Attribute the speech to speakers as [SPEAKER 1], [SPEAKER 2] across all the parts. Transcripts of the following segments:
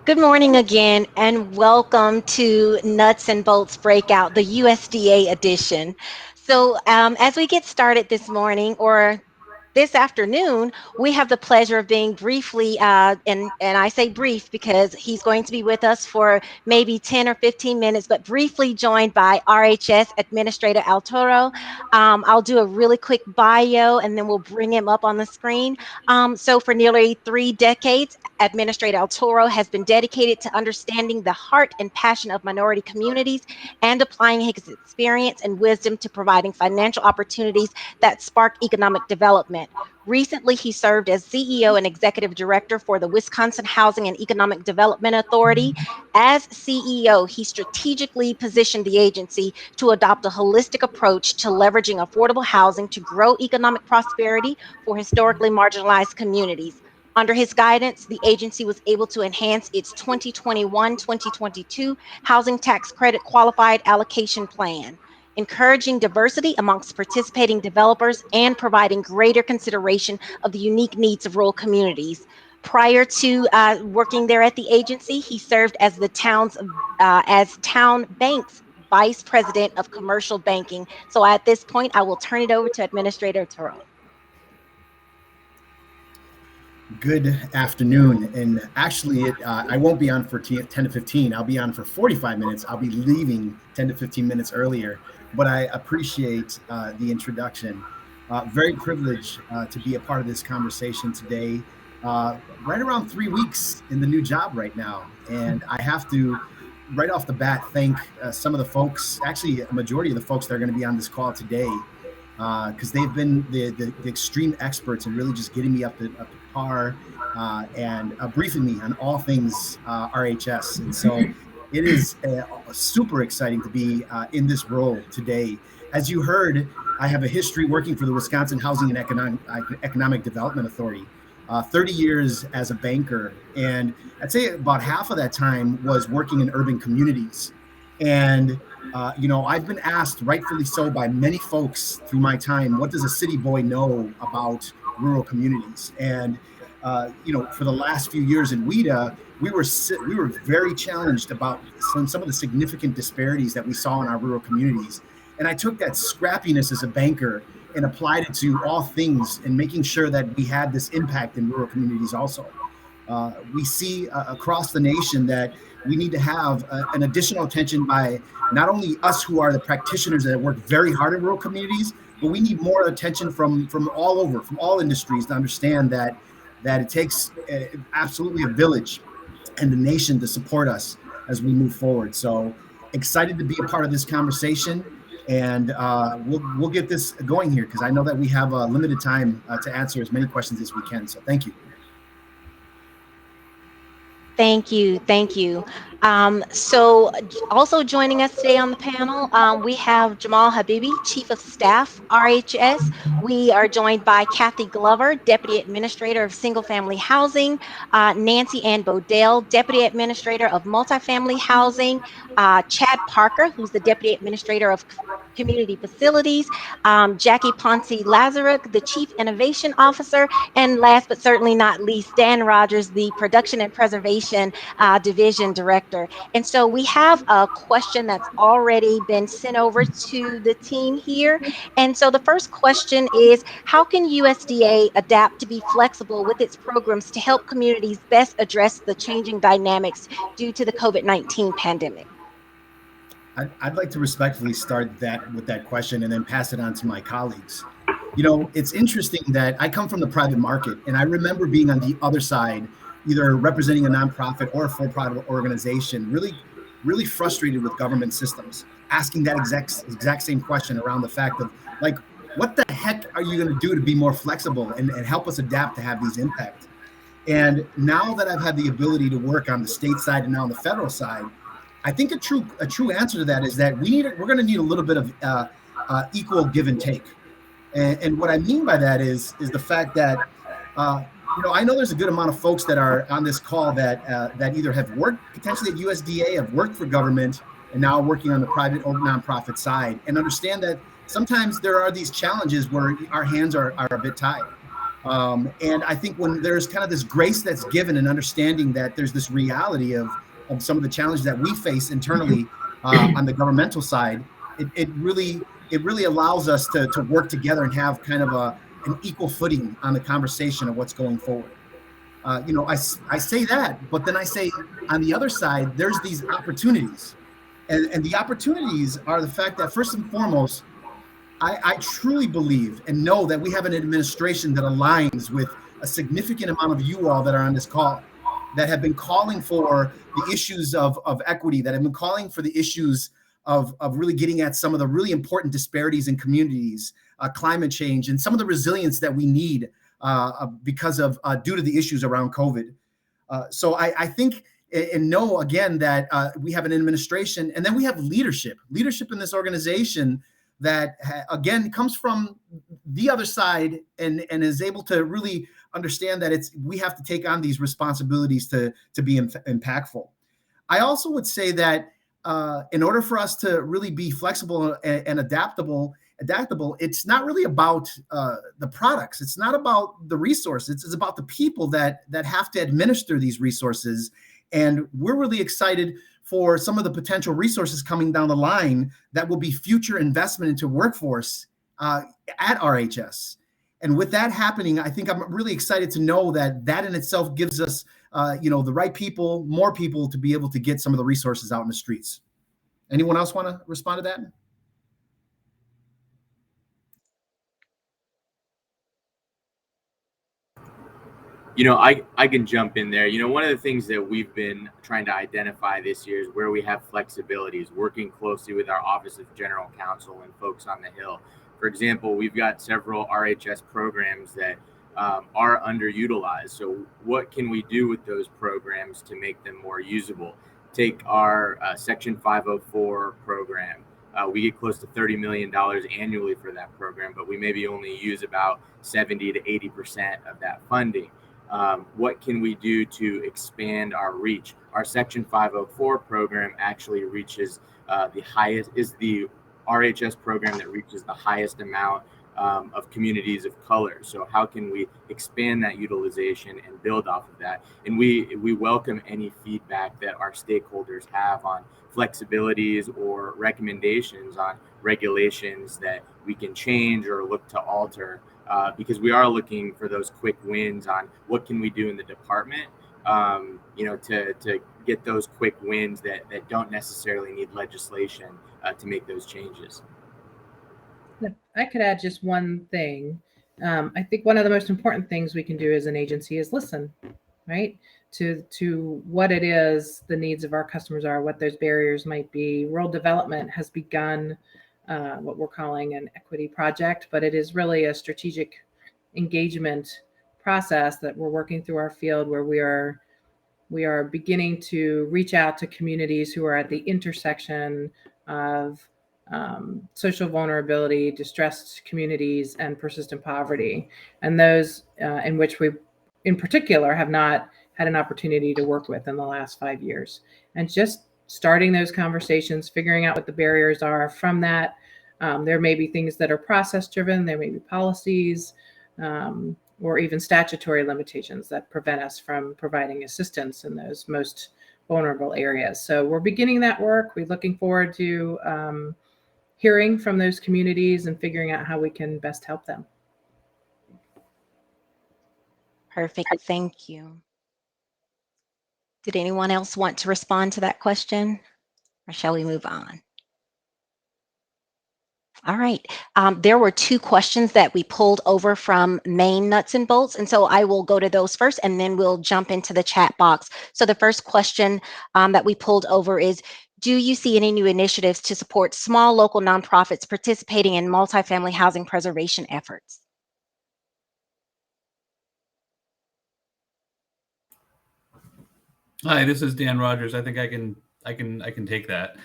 [SPEAKER 1] Good morning again, and welcome to Nuts and Bolts Breakout, the USDA edition. As we get started this morning, or this afternoon, we have the pleasure of being briefly, and I say brief because he's going to be with us for maybe 10 or 15 minutes, but briefly joined by RHS Administrator Altoro. I'll do a really quick bio and then we'll bring him up on the screen. For nearly 3 decades, Administrator Altoro has been dedicated to understanding the heart and passion of minority communities and applying his experience and wisdom to providing financial opportunities that spark economic development. Recently, he served as CEO and Executive Director for the Wisconsin Housing and Economic Development Authority. As CEO, he strategically positioned the agency to adopt a holistic approach to leveraging affordable housing to grow economic prosperity for historically marginalized communities. Under his guidance, the agency was able to enhance its 2021-2022 housing tax credit qualified allocation plan, encouraging diversity amongst participating developers and providing greater consideration of the unique needs of rural communities. Prior to working there at the agency, he served as the town bank's vice president of commercial banking. So at this point, I will turn it over to Administrator Turo.
[SPEAKER 2] Good afternoon. And actually, I won't be on for 10 to 15. I'll be on for 45 minutes. I'll be leaving 10 to 15 minutes earlier. But I appreciate the introduction. Very privileged to be a part of this conversation today. Right around 3 weeks in the new job right now. And I have to, right off the bat, thank some of the folks, actually, a majority of the folks that are going to be on this call today, because they've been the extreme experts in really just getting me up to par and briefing me on all things RHS. And so it is super exciting to be in this role today. As you heard, I have a history working for the Wisconsin Housing and Economic Development Authority. 30 years as a banker. And I'd say about half of that time was working in urban communities. And I've been asked, rightfully so, by many folks through my time, what does a city boy know about rural communities? And for the last few years in WIDA, we were very challenged about some of the significant disparities that we saw in our rural communities. And I took that scrappiness as a banker and applied it to all things and making sure that we had this impact in rural communities also. We see across the nation that we need to have an additional attention by not only us who are the practitioners that work very hard in rural communities, but we need more attention from all over, from all industries, to understand that it takes absolutely a village and the nation to support us as we move forward. So excited to be a part of this conversation, and we'll get this going here, because I know that we have a limited time to answer as many questions as we can. So thank you.
[SPEAKER 1] Thank you. Thank you. Also joining us today on the panel, we have Jamal Habibi, Chief of Staff, RHS. We are joined by Kathy Glover, Deputy Administrator of Single Family Housing, Nancy Ann Bodell, Deputy Administrator of Multifamily Housing, Chad Parker, who's the Deputy Administrator of Community Facilities, Jackie Ponce Lazaruk, the Chief Innovation Officer, and last but certainly not least, Dan Rogers, the Production and Preservation Division Director. And so we have a question that's already been sent over to the team here. And so the first question is, how can USDA adapt to be flexible with its programs to help communities best address the changing dynamics due to the COVID-19 pandemic?
[SPEAKER 2] I'd like to respectfully start with that question and then pass it on to my colleagues. It's interesting that I come from the private market, and I remember being on the other side, either representing a nonprofit or a for-profit organization, really frustrated with government systems, asking that exact same question around the fact of, like, what the heck are you going to do to be more flexible and help us adapt to have these impacts? And now that I've had the ability to work on the state side and now on the federal side, I think a true answer to that is that we're going to need a little bit of equal give and take. And what I mean by that is the fact that I know there's a good amount of folks that are on this call that either have worked potentially at USDA, have worked for government, and now are working on the private or nonprofit side, and understand that sometimes there are these challenges where our hands are a bit tied. And I think when there's kind of this grace that's given and understanding that there's this reality of some of the challenges that we face internally on the governmental side, it really allows us to work together and have kind of an equal footing on the conversation of what's going forward. I say that, but then I say on the other side, there's these opportunities. And the opportunities are the fact that first and foremost, I truly believe and know that we have an administration that aligns with a significant amount of you all that are on this call, that have been calling for the issues of equity, that have been calling for the issues of really getting at some of the really important disparities in communities, climate change, and some of the resilience that we need because of due to the issues around COVID. So I think and know again that we have an administration, and then we have leadership in this organization that again comes from the other side and is able to really understand that we have to take on these responsibilities to be impactful. I also would say that in order for us to really be flexible and adaptable, it's not really about the products. It's not about the resources. It's about the people that have to administer these resources. And we're really excited for some of the potential resources coming down the line that will be future investment into workforce at RHS. And with that happening, I think I'm really excited to know that in itself gives us, the right people, more people to be able to get some of the resources out in the streets. Anyone else want to respond to that?
[SPEAKER 3] I can jump in there. One of the things that we've been trying to identify this year is where we have flexibilities, working closely with our Office of General Counsel and folks on the Hill. For example, we've got several RHS programs that are underutilized. So what can we do with those programs to make them more usable? Take our Section 504 program. We get close to $30 million annually for that program, but we maybe only use about 70 to 80% of that funding. What can we do to expand our reach? Our Section 504 program actually reaches is the RHS program that reaches the highest amount of communities of color. So how can we expand that utilization and build off of that? And we welcome any feedback that our stakeholders have on flexibilities or recommendations on regulations that we can change or look to alter. Because we are looking for those quick wins on what can we do in the department, to get those quick wins that don't necessarily need legislation to make those changes.
[SPEAKER 4] I could add just one thing. I think one of the most important things we can do as an agency is listen, right? To what it is the needs of our customers are, what those barriers might be. Rural development has begun what we're calling an equity project, but it is really a strategic engagement process that we're working through our field, where we are beginning to reach out to communities who are at the intersection of social vulnerability, distressed communities, and persistent poverty, and those in which we, in particular, have not had an opportunity to work with in the last 5 years. And just starting those conversations, figuring out what the barriers are from that. There may be things that are process driven, there may be policies, or even statutory limitations that prevent us from providing assistance in those most vulnerable areas. So we're beginning that work. We're looking forward to hearing from those communities and figuring out how we can best help them.
[SPEAKER 1] Perfect. Thank you. Did anyone else want to respond to that question, or shall we move on? All right. There were two questions that we pulled over from main nuts and bolts. And so I will go to those first, and then we'll jump into the chat box. So the first question that we pulled over is, do you see any new initiatives to support small local nonprofits participating in multifamily housing preservation efforts?
[SPEAKER 5] Hi, this is Dan Rogers. I think I can take that.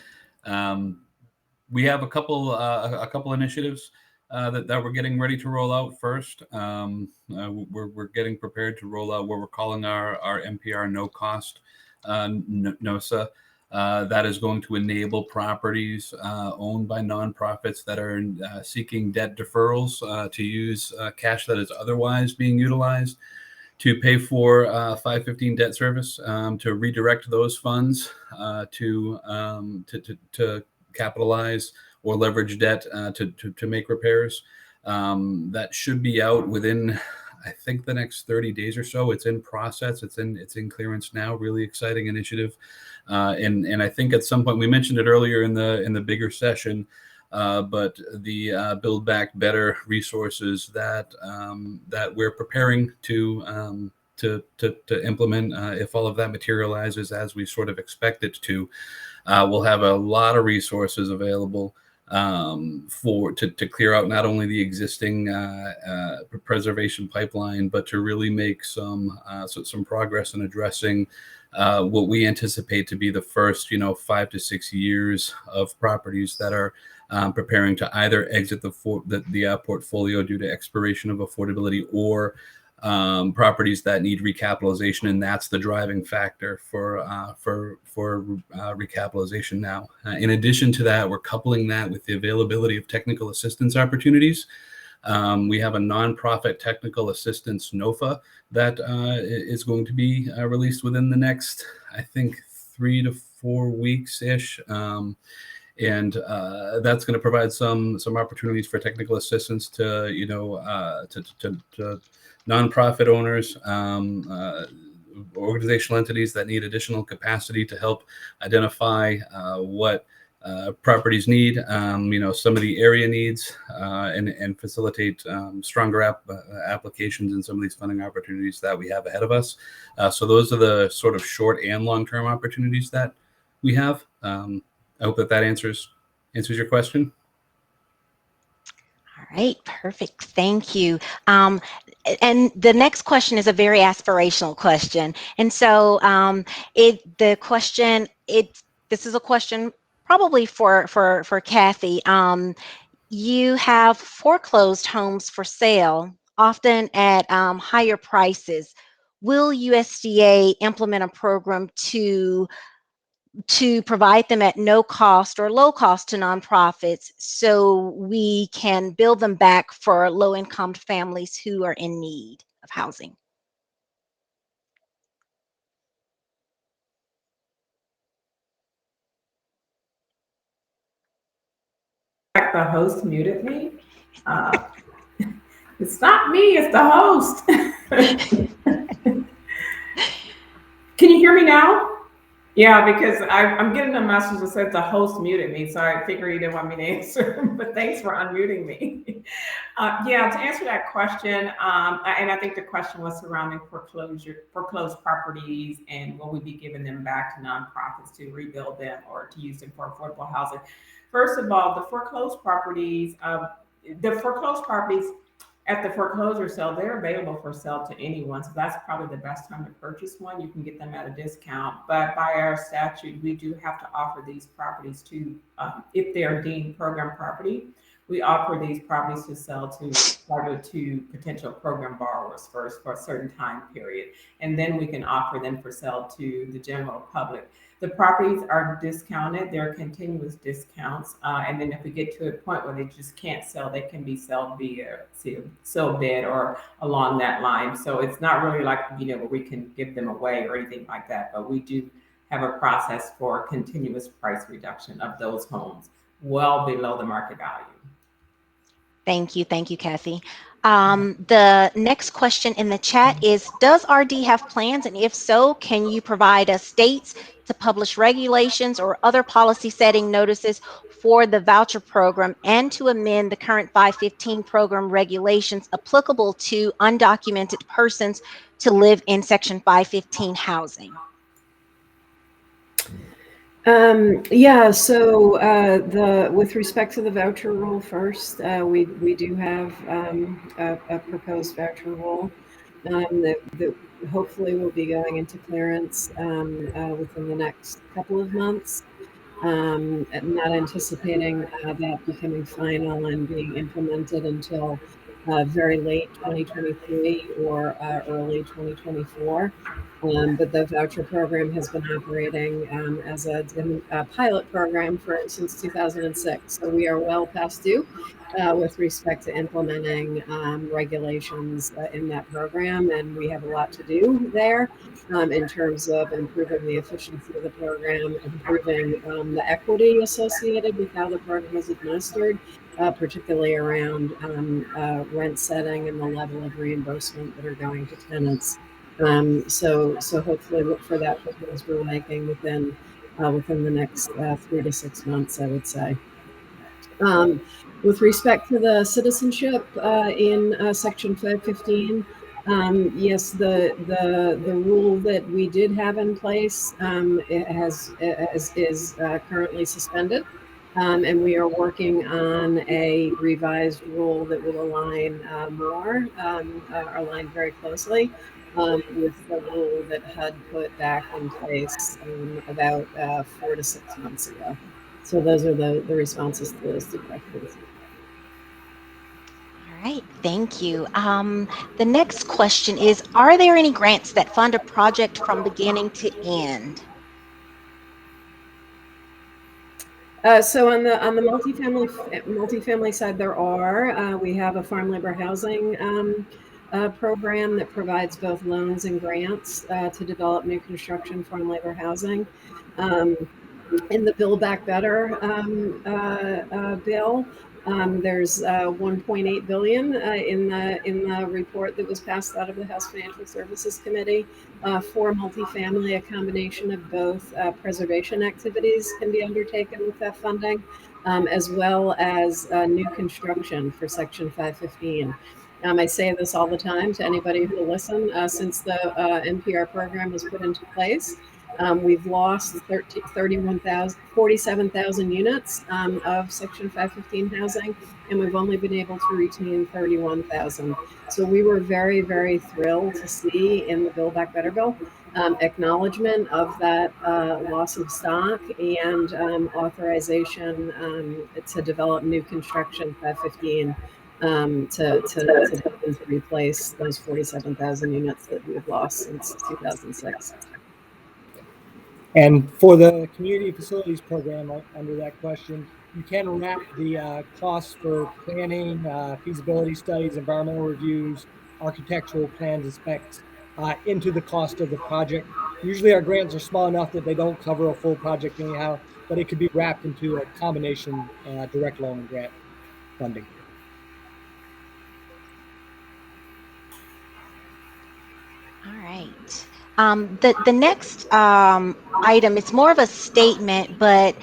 [SPEAKER 5] We have a couple initiatives that we're getting ready to roll out first. We're getting prepared to roll out what we're calling our NPR no cost NOSA. That is going to enable properties owned by nonprofits that are seeking debt deferrals to use cash that is otherwise being utilized to pay for 515 debt service, to redirect those funds to capitalize or leverage debt to make repairs. That should be out within, I think, the next 30 days or so. It's in process. It's in clearance now. Really exciting initiative. And I think at some point, we mentioned it earlier in the bigger session, but the Build Back Better resources that we're preparing to implement, if all of that materializes as we sort of expect it to, we'll have a lot of resources available to clear out not only the existing preservation pipeline, but to really make some progress in addressing what we anticipate to be the first 5 to 6 years of properties that are preparing to either exit the portfolio due to expiration of affordability, or properties that need recapitalization, and that's the driving factor for recapitalization now. In addition to that, we're coupling that with the availability of technical assistance opportunities. We have a nonprofit technical assistance NOFA that is going to be released within the next, I think, 3 to 4 weeks ish. And that's going to provide some opportunities for technical assistance to nonprofit owners, organizational entities that need additional capacity to help identify what properties need, some of the area needs, and facilitate stronger applications in some of these funding opportunities that we have ahead of us. So those are the sort of short and long-term opportunities that we have. I hope that answers your question.
[SPEAKER 1] All right, perfect. Thank you. And the next question is a very aspirational question. And so this is a question probably for Kathy. You have foreclosed homes for sale, often at higher prices. Will USDA implement a program to provide them at no cost or low cost to nonprofits so we can build them back for low income families who are in need of housing?
[SPEAKER 6] The host muted me. It's not me, it's the host. Can you hear me now? Yeah, because I'm getting a message that says the host muted me, so I figure you didn't want me to answer, but thanks for unmuting me. Yeah, to answer that question, and I think the question was surrounding foreclosed properties, and will we be giving them back to nonprofits to rebuild them or to use them for affordable housing? First of all, the foreclosed properties at the foreclosure sale, they're available for sale to anyone. So that's probably the best time to purchase one. You can get them at a discount. But by our statute, we do have to offer these properties to, if they are deemed program property, we offer these properties to sell to potential program borrowers first for a certain time period. And then we can offer them for sale to the general public. The properties are discounted. They're continuous discounts. And then if we get to a point where they just can't sell, they can be sold via sell bid or along that line. So it's not really like, where we can give them away or anything like that. But we do have a process for continuous price reduction of those homes well below the market value.
[SPEAKER 1] Thank you. Thank you, Kathy. The next question in the chat is, does RD have plans? And if so, can you provide us dates to publish regulations or other policy setting notices for the voucher program and to amend the current 515 program regulations applicable to undocumented persons to live in Section 515 housing?
[SPEAKER 7] Yeah, so with respect to the voucher rule first, we do have a proposed voucher rule that hopefully will be going into clearance within the next couple of months. Not anticipating that becoming final and being implemented until very late 2023 or early 2024. But the voucher program has been operating as a pilot program since 2006. So we are well past due with respect to implementing regulations in that program. And we have a lot to do there in terms of improving the efficiency of the program, improving the equity associated with how the program is administered, particularly around rent setting and the level of reimbursement that are going to tenants. So hopefully look for that proposed rulemaking within the next 3 to 6 months, I would say. With respect to the citizenship in Section 515, yes, the rule that we did have in place is currently suspended. And we are working on a revised rule that will align align very closely with the rule that HUD put back in place about 4 to 6 months ago. So those are the responses to those two questions.
[SPEAKER 1] All right, thank you. The next question is, are there any grants that fund a project from beginning to end?
[SPEAKER 7] So on the multifamily side, there are. We have a farm labor housing program that provides both loans and grants to develop new construction farm labor housing. In the Build Back Better bill, there's 1.8 billion in the report that was passed out of the House Financial Services Committee for multifamily. A combination of both preservation activities can be undertaken with that funding, as well as new construction for Section 515. I say this all the time to anybody who will listen. Since the NPR program was put into place, we've lost 47,000 units of Section 515 housing, and we've only been able to retain 31,000. So we were very, very thrilled to see in the Build Back Better bill acknowledgement of that loss of stock and authorization to develop new construction 515 to replace those 47,000 units that we've lost since 2006.
[SPEAKER 8] And for the community facilities program under that question, you can wrap the costs for planning, feasibility studies, environmental reviews, architectural plans and specs into the cost of the project. Usually our grants are small enough that they don't cover a full project anyhow, but it could be wrapped into a combination direct loan and grant funding.
[SPEAKER 1] All right. The next item, it's more of a statement, but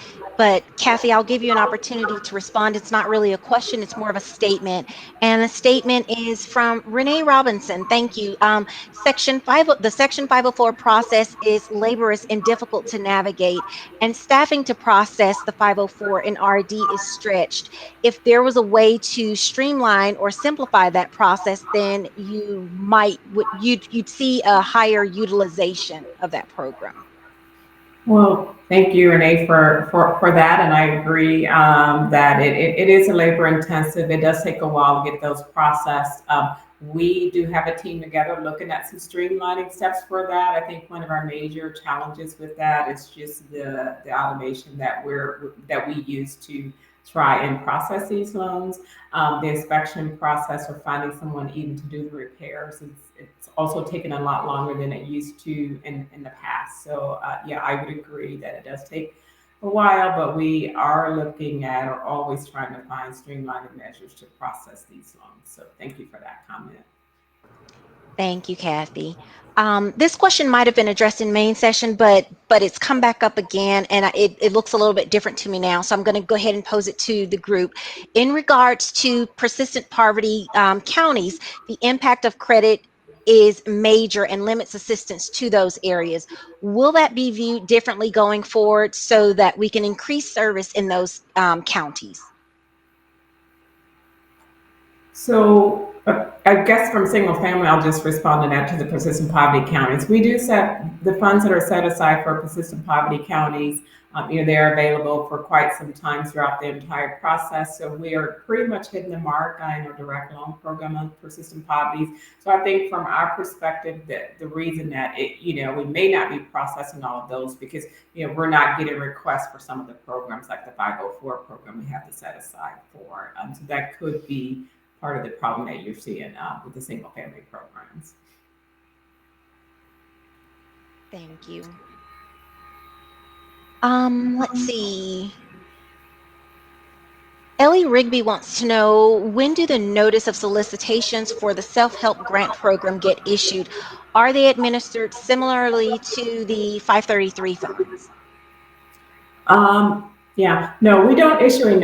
[SPEAKER 1] Kathy, I'll give you an opportunity to respond. It's not really a question, it's more of a statement. And the statement is from Renee Robinson. Thank you. The Section 504 process is laborious and difficult to navigate, and staffing to process the 504 and RD is stretched. If there was a way to streamline or simplify that process, then you'd see a higher utilization of that program.
[SPEAKER 6] Well, thank you, Renee, for that. And I agree that it is a labor intensive. It does take a while to get those processed. We do have a team together looking at some streamlining steps for that. I think one of our major challenges with that is just the automation that we use to try and process these loans. The inspection process or finding someone even to do the repairs, it's also taken a lot longer than it used to in the past. So yeah, I would agree that it does take a while, but we are looking at or always trying to find streamlining measures to process these loans. So thank you for that comment.
[SPEAKER 1] Thank you, Kathy. This question might have been addressed in main session, but it's come back up again, and it looks a little bit different to me now. So I'm going to go ahead and pose it to the group. In regards to persistent poverty counties, the impact of credit is major and limits assistance to those areas. Will that be viewed differently going forward so that we can increase service in those counties?
[SPEAKER 6] So I guess from single family, I'll just respond to that to the persistent poverty counties. We do set the funds that are set aside for persistent poverty counties. They're available for quite some time throughout the entire process. So we are pretty much hitting the mark on our direct loan program on persistent poverty. So I think from our perspective, that the reason that we may not be processing all of those because we're not getting requests for some of the programs like the 504 program we have to set aside for. So that could be part of the problem that you're seeing with the single family programs.
[SPEAKER 1] Thank you. Let's see. Ellie Rigby wants to know, when do the notice of solicitations for the self-help grant program get issued? Are they administered similarly to the 533 funds?
[SPEAKER 6] Yeah, no, we don't issue a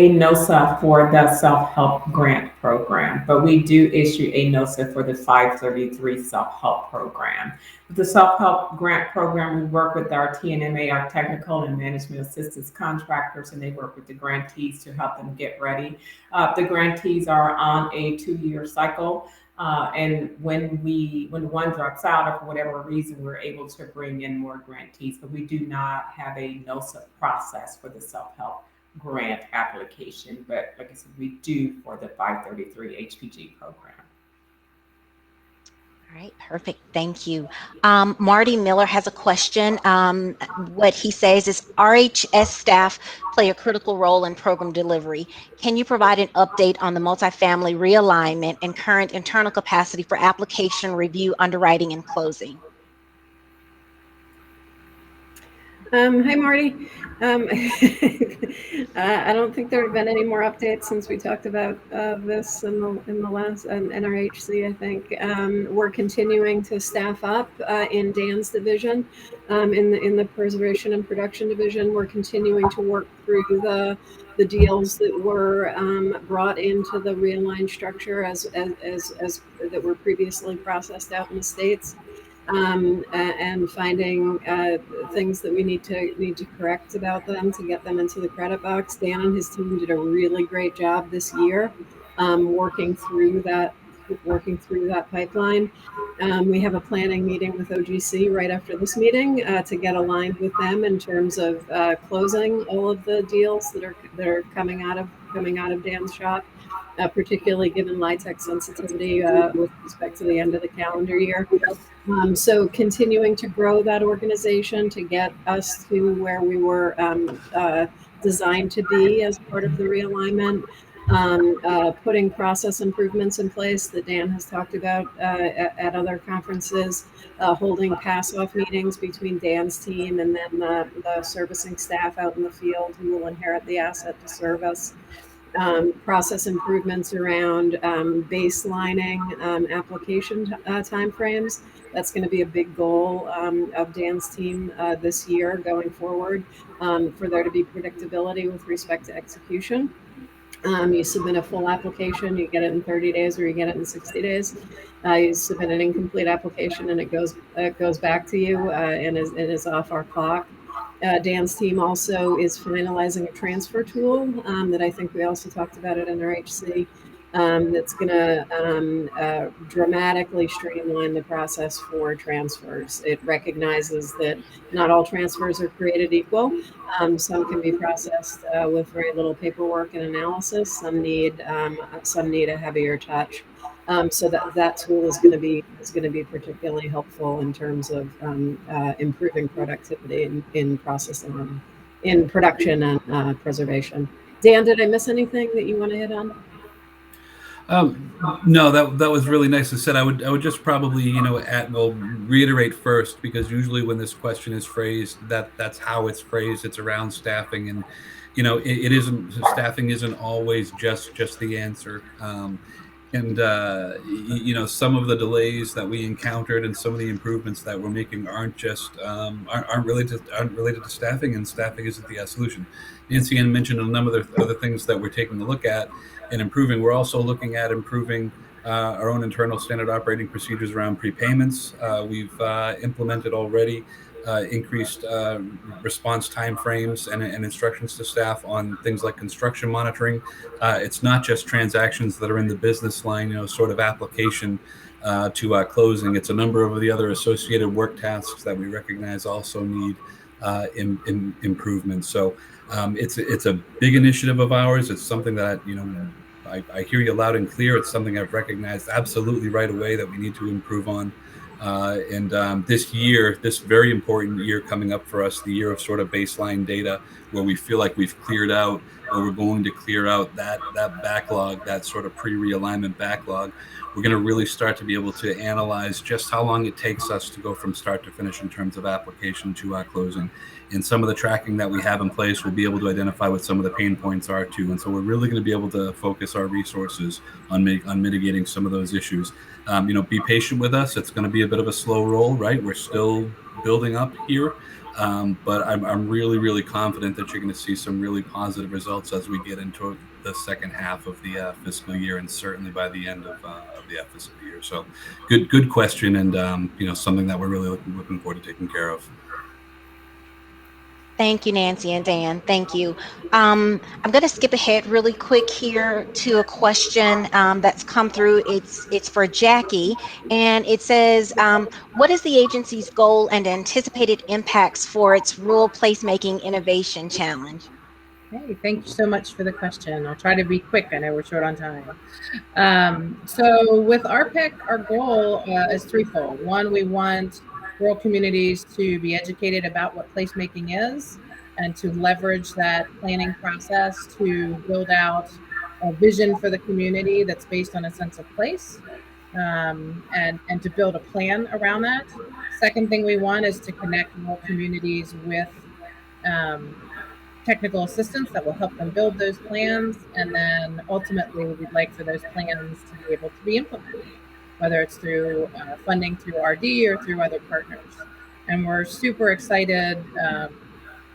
[SPEAKER 6] NOSA for the self-help grant program, but we do issue a NOSA for the 533 self-help program. With the self-help grant program, we work with our TNMA, our technical and management assistance contractors, and they work with the grantees to help them get ready. The grantees are on a 2-year cycle. And when one drops out, or for whatever reason, we're able to bring in more grantees, but we do not have a NOSA process for the self-help grant application. But like I said, we do for the 533 HPG program.
[SPEAKER 1] All right, perfect. Thank you. Marty Miller has a question. What he says is RHS staff play a critical role in program delivery. Can you provide an update on the multifamily realignment and current internal capacity for application review, underwriting, and closing?
[SPEAKER 7] Hi, Marty. I don't think there have been any more updates since we talked about this in the last NRHC. I think we're continuing to staff up in Dan's division, in the preservation and production division. We're continuing to work through the deals that were brought into the realigned structure as that were previously processed out in the states. And finding things that we need to correct about them to get them into the credit box. Dan and his team did a really great job this year working through that pipeline. We have a planning meeting with OGC right after this meeting to get aligned with them in terms of closing all of the deals that are coming out of Dan's shop. Particularly given LIHTC sensitivity with respect to the end of the calendar year. So continuing to grow that organization to get us to where we were designed to be as part of the realignment, putting process improvements in place that Dan has talked about at other conferences, holding pass-off meetings between Dan's team and then the servicing staff out in the field who will inherit the asset to serve us. Process improvements around baselining application timeframes. That's going to be a big goal of Dan's team this year going forward, for there to be predictability with respect to execution. You submit a full application, you get it in 30 days or you get it in 60 days. You submit an incomplete application and it goes back to you and is off our clock. Dan's team also is finalizing a transfer tool that I think we also talked about at NRHC. That's going to dramatically streamline the process for transfers. It recognizes that not all transfers are created equal. Some can be processed with very little paperwork and analysis. Some need a heavier touch. So that tool is going to be particularly helpful in terms of improving productivity in processing, in production and preservation. Dan, did I miss anything that you want to hit on?
[SPEAKER 5] No, that was really nicely said. I would just probably reiterate first, because usually when this question is phrased, that's how it's phrased. It's around staffing, and it isn't. Staffing isn't always just the answer. And some of the delays that we encountered and some of the improvements that we're making aren't related to staffing, and staffing isn't the solution. Nancy Ann mentioned a number of other things that we're taking a look at and improving. We're also looking at improving our own internal standard operating procedures around prepayments. We've implemented already increased response timeframes and instructions to staff on things like construction monitoring. It's not just transactions that are in the business line, sort of application to closing. It's a number of the other associated work tasks that we recognize also need improvement. So it's a big initiative of ours. It's something that, I hear you loud and clear. It's something I've recognized absolutely right away that we need to improve on. This year, this very important year coming up for us, the year of sort of baseline data, where we feel like we've cleared out, or we're going to clear out that backlog, that sort of pre-realignment backlog. We're going to really start to be able to analyze just how long it takes us to go from start to finish in terms of application to closing. And some of the tracking that we have in place, we'll be able to identify what some of the pain points are too. And so we're really going to be able to focus our resources on mitigating some of those issues. Be patient with us. It's going to be a bit of a slow roll, right? We're still building up here. But I'm really, really confident that you're going to see some really positive results as we get into the second half of the fiscal year, and certainly by the end of the fiscal year. So good question, and something that we're really looking forward to taking care of.
[SPEAKER 1] Thank you, Nancy and Dan. Thank you. I'm going to skip ahead really quick here to a question that's come through. It's for Jackie, and it says, "What is the agency's goal and anticipated impacts for its Rural Placemaking Innovation Challenge?"
[SPEAKER 4] Hey, thank you so much for the question. I'll try to be quick. I know we're short on time. So with RPEC, our goal is threefold. One, we want rural communities to be educated about what placemaking is, and to leverage that planning process to build out a vision for the community that's based on a sense of place, and to build a plan around that. Second thing we want is to connect rural communities with technical assistance that will help them build those plans. And then ultimately, we'd like for those plans to be able to be implemented, whether it's through funding through RD or through other partners. And we're super excited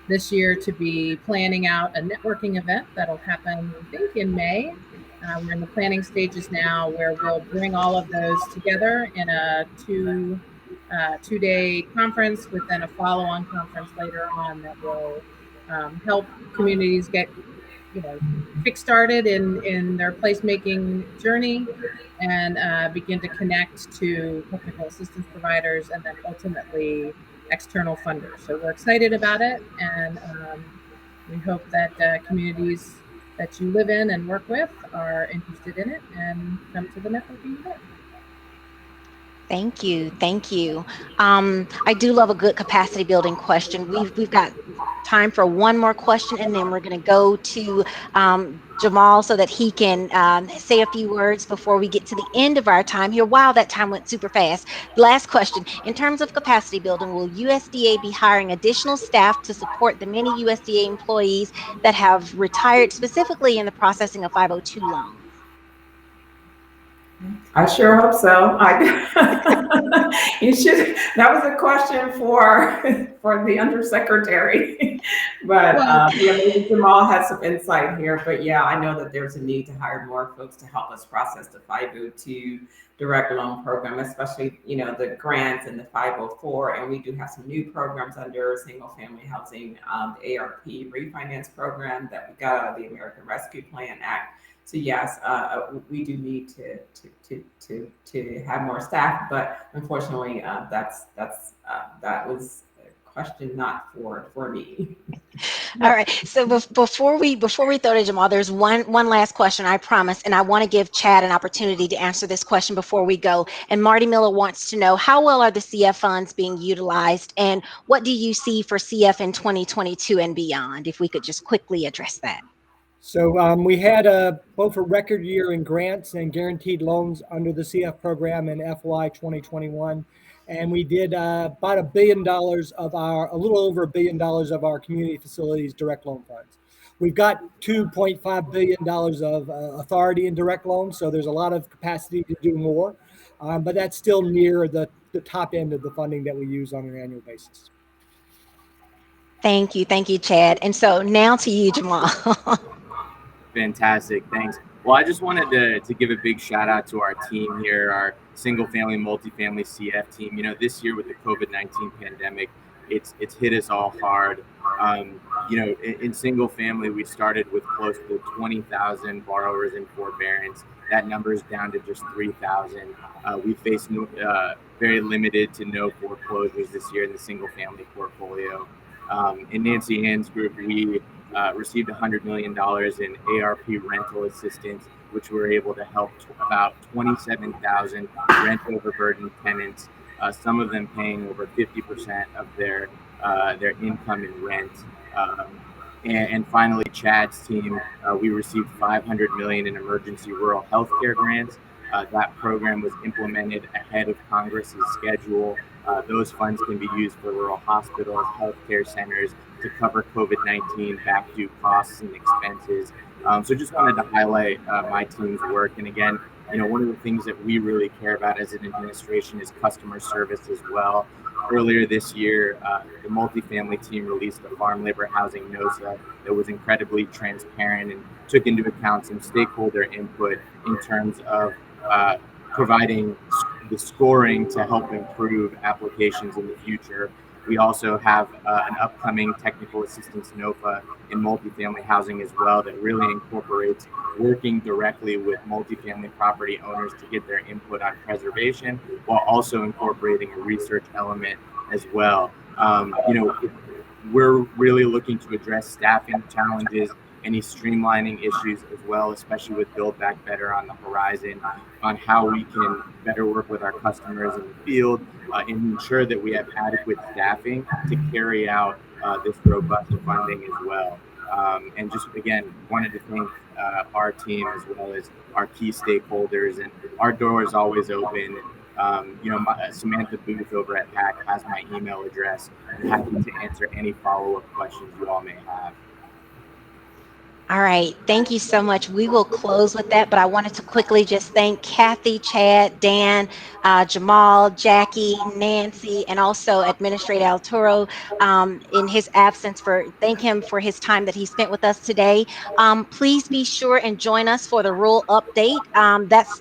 [SPEAKER 4] this year to be planning out a networking event that'll happen, I think, in May. We're in the planning stages now, where we'll bring all of those together in a two-day conference, with then a follow-on conference later on that will help communities get kick-started in their placemaking journey, and begin to connect to technical assistance providers, and then ultimately external funders. So we're excited about it, and we hope that communities that you live in and work with are interested in it and come to the networking event.
[SPEAKER 1] Thank you. Thank you. I do love a good capacity building question. We've got time for one more question, and then we're going to go to Jamal so that he can say a few words before we get to the end of our time here. Wow, that time went super fast. Last question. In terms of capacity building, will USDA be hiring additional staff to support the many USDA employees that have retired, specifically in the processing of 502 loans?
[SPEAKER 6] I sure hope so. You should. That was a question for the undersecretary, but maybe Jamal has some insight here. But yeah, I know that there's a need to hire more folks to help us process the 502 direct loan program, especially the grants and the 504. And we do have some new programs under single family housing, the ARP refinance program that we got out of the American Rescue Plan Act. So yes, we do need to have more staff, but unfortunately, that was a question not for me.
[SPEAKER 1] All right. So before we throw to Jamal, there's one last question, I promise, and I want to give Chad an opportunity to answer this question before we go. And Marty Miller wants to know, how well are the CF funds being utilized, and what do you see for CF in 2022 and beyond? If we could just quickly address that.
[SPEAKER 8] So we had both a record year in grants and guaranteed loans under the CF program in FY 2021. And we did about a little over $1 billion of our community facilities direct loan funds. We've got $2.5 billion of authority in direct loans, so there's a lot of capacity to do more. But that's still near the top end of the funding that we use on an annual basis.
[SPEAKER 1] Thank you, Chad. And so now to you, Jamal.
[SPEAKER 3] Fantastic. Thanks. Well, I just wanted to give a big shout out to our team here, our single family, multifamily CF team. This year with the COVID-19 pandemic, it's hit us all hard. In single family, we started with close to 20,000 borrowers in forbearance. That number is down to just 3,000. We face very limited to no foreclosures this year in the single family portfolio. In Nancy Ann's group, we received $100 million in ARP rental assistance, which were able to help about 27,000 rent overburdened tenants, some of them paying over 50% of their income in rent. Um, and finally, Chad's team, we received 500 million in emergency rural healthcare grants. That program was implemented ahead of Congress's schedule. Those funds can be used for rural hospitals, healthcare centers to cover COVID-19 back due costs and expenses. So just wanted to highlight my team's work. And again, one of the things that we really care about as an administration is customer service as well. Earlier this year, the multifamily team released a farm labor housing NOSA that was incredibly transparent and took into account some stakeholder input in terms of providing the scoring to help improve applications in the future. We also have an upcoming technical assistance NOFA in multifamily housing as well that really incorporates working directly with multifamily property owners to get their input on preservation while also incorporating a research element as well. We're really looking to address staffing challenges, any streamlining issues as well, especially with Build Back Better on the horizon, on how we can better work with our customers in the field and ensure that we have adequate staffing to carry out this robust funding as well. And just again, wanted to thank our team as well as our key stakeholders, and our door is always open. Samantha Booth over at HAC has my email address. I'm happy to answer any follow-up questions you all may have.
[SPEAKER 1] All right. Thank you so much. We will close with that, but I wanted to quickly just thank Kathy, Chad, Dan, Jamal, Jackie, Nancy, and also Administrator Alturo in his absence thank him for his time that he spent with us today. Please be sure and join us for the rule update.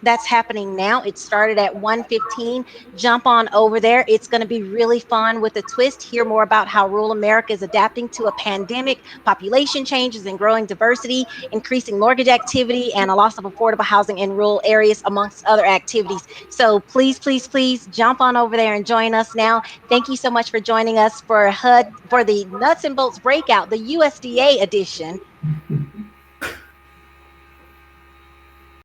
[SPEAKER 1] That's happening now. It started at 1:15. Jump on over there. It's going to be really fun with a twist. Hear more about how rural America is adapting to a pandemic, population changes, and growing diversity, increasing mortgage activity, and a loss of affordable housing in rural areas, amongst other activities. So please, please, please jump on over there and join us now. Thank you so much for joining us for HUD for the Nuts and Bolts Breakout, the USDA edition.